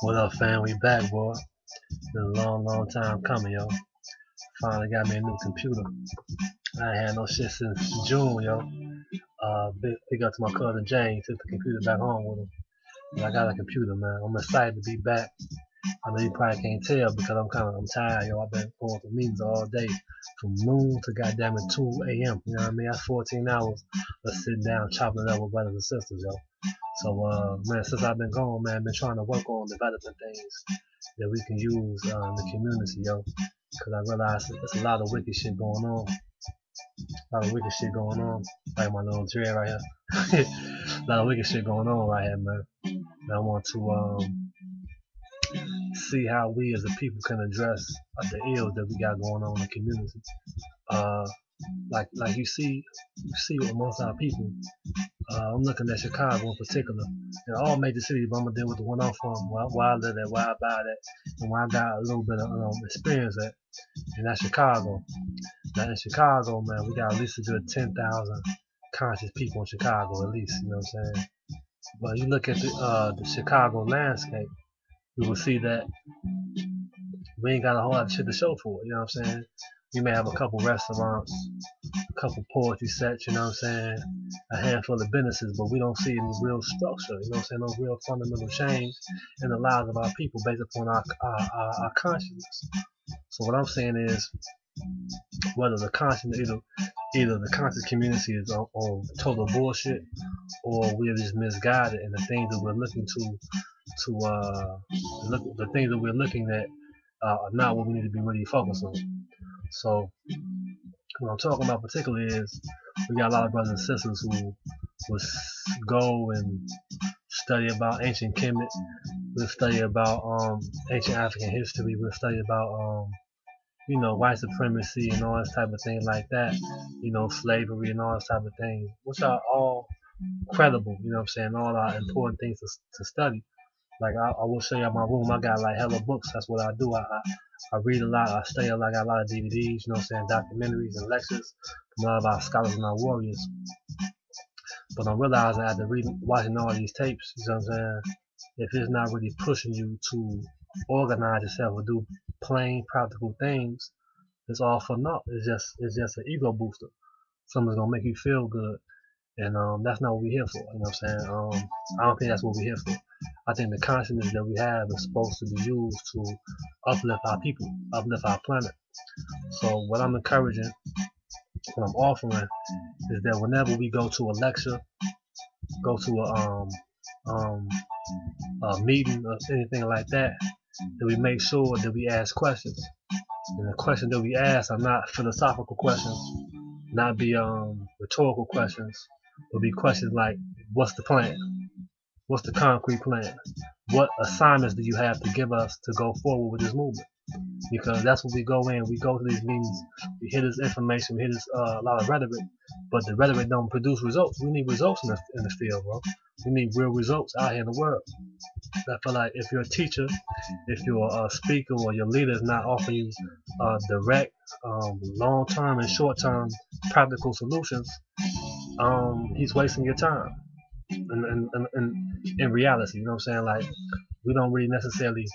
What up, fam? We back, boy. Been a long time coming, yo. Finally got me a new computer. I ain't had no shit since June, yo. Big up to my cousin James. Took the computer back home with him. And I got a computer, man. I'm excited to be back. I know you probably can't tell because I'm tired, yo. I've been going through meetings all day from noon to goddamn it 2 a.m. You know what I mean? That's 14 hours of sitting down chopping it up with brothers and sisters, yo. So, man, since I've been gone, man, I've been trying to work on developing things that we can use in the community, yo. Because I realize there's a lot of wicked shit going on. Like my little dread right here. A lot of wicked shit going on right here, man. And I want to see how we as a people can address the ills that we got going on in the community. Uh, like you see amongst our people. I'm looking at Chicago in particular, and all major cities, but I'm gonna deal with the one I'm from, where I live at, where I buy that, and where I got a little bit of experience at, and that's Chicago. Now in Chicago, man, we got at least a good 10,000 conscious people in Chicago, at least, you know what I'm saying? But you look at the Chicago landscape, you will see that we ain't got a whole lot of shit to show for it, you know what I'm saying? We may have a couple restaurants, a couple poetry sets, you know what I'm saying? A handful of businesses, but we don't see any real structure, you know what I'm saying? No real fundamental change in the lives of our people based upon our consciousness. So what I'm saying is, whether the conscious, either the conscious community is on total bullshit, or we're just misguided in the things that we're looking the things that we're looking at are not what we need to be really focused on. So what I'm talking about particularly is we got a lot of brothers and sisters who will go and study about ancient Kemet. We'll study about ancient African history. We'll study about white supremacy and all this type of thing like that. Slavery and all this type of things, which are all credible. You know what I'm saying? All are important things to study. Like I will show you at my room. I got like hella books. That's what I do. I read a lot. I study a lot. I got a lot of DVDs. You know what I'm saying? Documentaries and lectures from a lot of our scholars and our warriors. But I'm realizing after watching all these tapes, you know what I'm saying? If it's not really pushing you to organize yourself or do plain practical things, it's all for naught. It's just an ego booster. Something's gonna make you feel good. And that's not what we're here for, you know what I'm saying? I don't think that's what we're here for. I think the consciousness that we have is supposed to be used to uplift our people, uplift our planet. So what I'm encouraging, what I'm offering, is that whenever we go to a lecture, go to a meeting or anything like that, that we make sure that we ask questions. And the questions that we ask are not philosophical questions, not be rhetorical questions, but be questions like, what's the plan? What's the concrete plan? What assignments do you have to give us to go forward with this movement? Because that's what we go in. We go to these meetings, we hear this information, we hear this a lot of rhetoric, but the rhetoric don't produce results. We need results in the field, bro. We need real results out here in the world. I feel like if you're a teacher, if you're a speaker, or your leader is not offering you direct, long-term and short-term practical solutions, he's wasting your time. In reality, you know what I'm saying? Like, we don't really necessarily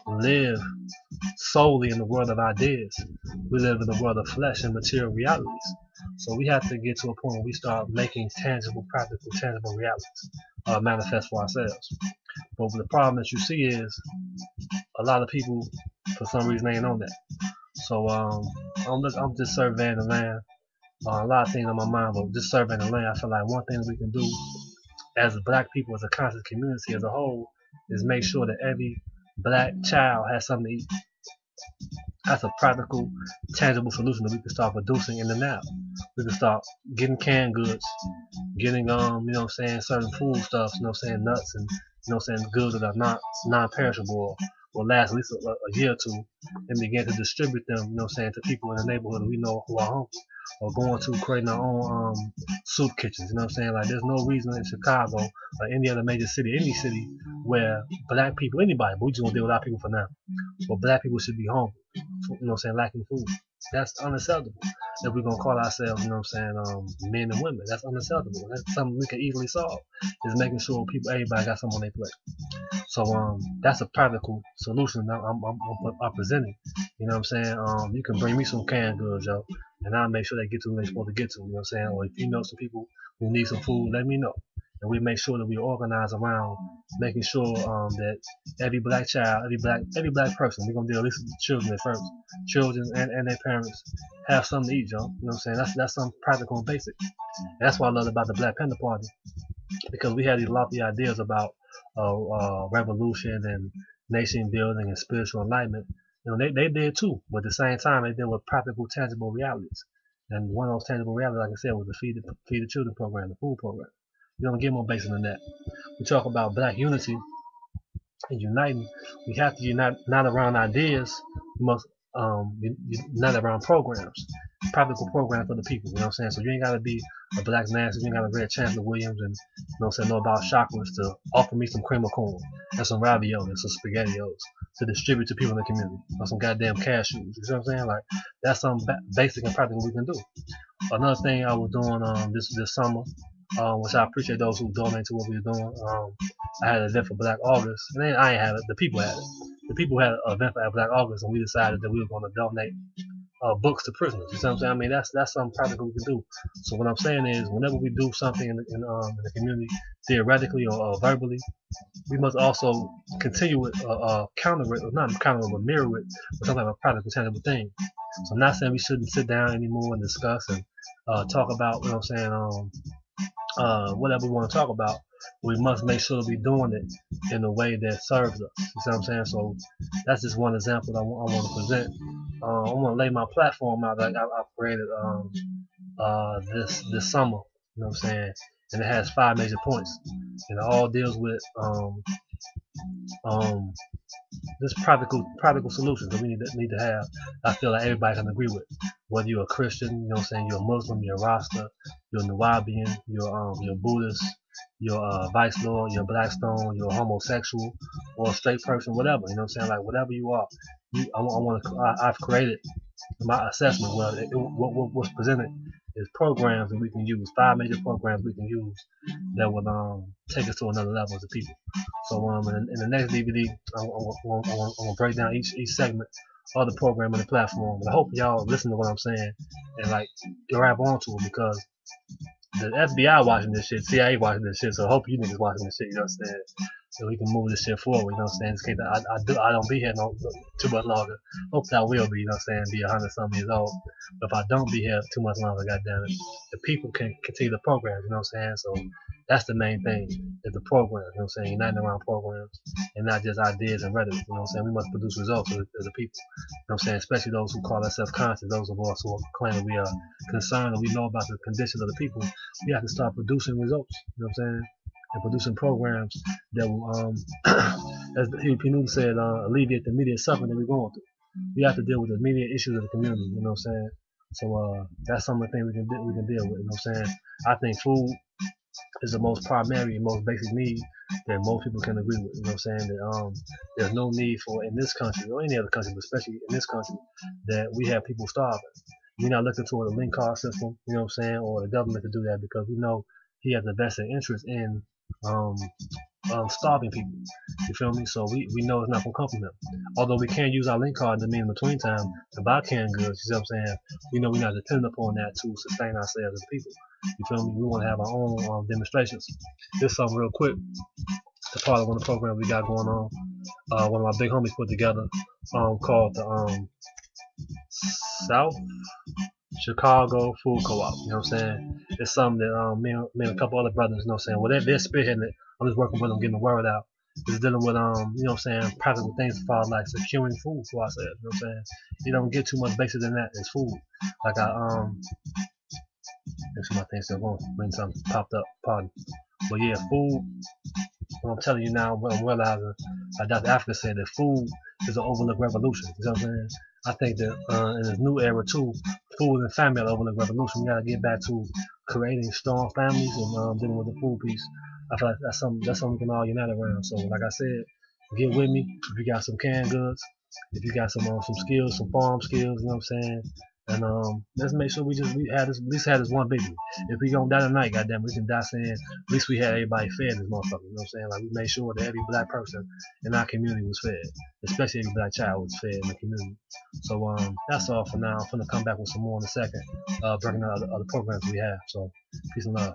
live solely in the world of ideas. We live in the world of flesh and material realities. So we have to get to a point where we start making tangible, practical, tangible realities manifest for ourselves. But the problem that you see is a lot of people, for some reason, ain't on that. So I'm just surveying the land. A lot of things on my mind, but just surveying the land, I feel like one thing that we can do as black people, as a conscious community as a whole, is make sure that every black child has something to eat. That's a practical, tangible solution that we can start producing in the now. We can start getting canned goods, getting you know what I'm saying, certain food stuffs, you know what I'm saying, nuts and you know what I'm saying, goods that are non-perishable or last at least a year or two, and begin to distribute them, you know what I'm saying, to people in the neighborhood that we know who are hungry, or going to creating our own soup kitchens, you know what I'm saying? Like, there's no reason in Chicago or any other major city, any city, where black people, anybody, but we just gonna deal with our people for now, but black people should be hungry, you know what I'm saying, lacking food. That's unacceptable. If we're gonna call ourselves, you know what I'm saying, men and women, that's unacceptable. That's something we can easily solve. Is making sure everybody got something on their plate. So that's a practical solution that I'm presenting. You know what I'm saying? You can bring me some canned goods, yo, and I'll make sure they get to where they're supposed to get to. You know what I'm saying? Or if you know some people who need some food, let me know. And we make sure that we organize around making sure that every black child, every black person, we're gonna deal at least with the children at first. Children and their parents have something to eat, yo. You know what I'm saying? That's something practical and basic. And that's what I love about the Black Panther Party, because we had these lofty ideas about revolution and nation building and spiritual enlightenment. You know, they did too, but at the same time, they deal with practical, tangible realities. And one of those tangible realities, like I said, was the Feed the Children program, the food program. You don't get more basic than that. We talk about black unity and uniting. We have to unite not around ideas. We must unite around programs, practical programs for the people. You know what I'm saying? So you ain't gotta be a black Nancy, you ain't gotta read Chancellor Williams and know about chakras to offer me some cream of corn and some ravioli and some spaghettios to distribute to people in the community, or some goddamn cashews. You know what I'm saying? Like that's something basic and practical we can do. Another thing I was doing this summer, which I appreciate those who donate to what we were doing. I had an event for Black August, and then I ain't had it. The people had it. The people had an event for Black August, and we decided that we were going to donate books to prisoners. You know what I'm saying? I mean, that's something practical we can do. So what I'm saying is, whenever we do something in the community, theoretically or verbally, we must also continue it, counter it, or not counter it, but mirror it with some type of practical, tangible thing. So I'm not saying we shouldn't sit down anymore and discuss and talk about, you know what I'm saying, whatever we want to talk about. We must make sure that we're doing it in a way that serves us. You see what I'm saying? So that's just one example that I want to present. I want to lay my platform out that I've created this summer. You know what I'm saying? And it has 5 major points, and it all deals with just practical solutions that we need to have. I feel like everybody can agree with. Whether you're a Christian, you know what I'm saying, you're a Muslim, you're a Rasta, you're a Nuwabian, you're Buddhist, you're a Vice Lord, you're a Blackstone, you're a homosexual, or a straight person, whatever. You know what I'm saying? Like whatever you are, I've created my assessment. Well, what's presented is programs that we can use, 5 major programs we can use that will take us to another level as a people. So in the next DVD, I'm gonna break down each segment of the program and the platform. And I hope y'all listen to what I'm saying and like grab onto it, because the FBI watching this shit, CIA watching this shit, so I hope you niggas watching this shit, you know what I'm saying? So we can move this shit forward, you know what I'm saying? In case I don't be here too much longer. Hopefully I will be, you know what I'm saying, be 100-something years old. But if I don't be here too much longer, goddamn it, the people can continue the program, you know what I'm saying? So that's the main thing, is the program, you know what I'm saying? Uniting around programs and not just ideas and rhetoric, you know what I'm saying? We must produce results as a people, you know what I'm saying? Especially those who call themselves conscious, those of us who claim that we are concerned and we know about the condition of the people. We have to start producing results, you know what I'm saying? And producing programs that will, as P. said, alleviate the immediate suffering that we're going through. We have to deal with the immediate issues of the community, you know what I'm saying? So that's some of the things we can deal with, you know what I'm saying? I think food is the most primary and most basic need that most people can agree with, you know what I'm saying? That there's no need for, in this country or any other country, but especially in this country, that we have people starving. We're not looking toward a link card system, you know what I'm saying, or the government to do that, because we know he has a vested interest in starving people. You feel me? So we know it's not gonna come from him. Although we can use our link card to mean in between time to buy canned goods, you see what I'm saying? We know we're not dependent upon that to sustain ourselves as people. You feel me? We want to have our own demonstrations. This something real quick. It's a part of one of the programs we got going on. One of my big homies put together called the South Chicago Food Co-op, you know what I'm saying? It's something that me and a couple other brothers, you know what I'm saying? Well, they're spearheading it. I'm just working with them, getting the word out. It's dealing with, you know what I'm saying, practical things as far as like securing food for ourselves, you know what I'm saying? You don't get too much basic than that. It's food. Like make sure my thing's still going. When something popped up, pardon. But yeah, food. What I'm telling you now, what I'm realizing, like Dr. Africa said, that food is an overlooked revolution. You know what I'm saying? I think that in this new era too, food and family are overlooked revolution. We gotta get back to creating strong families and dealing with the food piece. I feel like that's something we can all unite around. So like I said, get with me if you got some canned goods, if you got some skills, some farm skills, you know what I'm saying? And let's make sure we had this, at least had this one baby. If we gonna die tonight, goddamn, we can die saying at least we had everybody fed this motherfucker. You know what I'm saying? Like we made sure that every black person in our community was fed, especially every black child was fed in the community. So that's all for now. I'm gonna come back with some more in a second, breaking out other programs we have. So peace and love.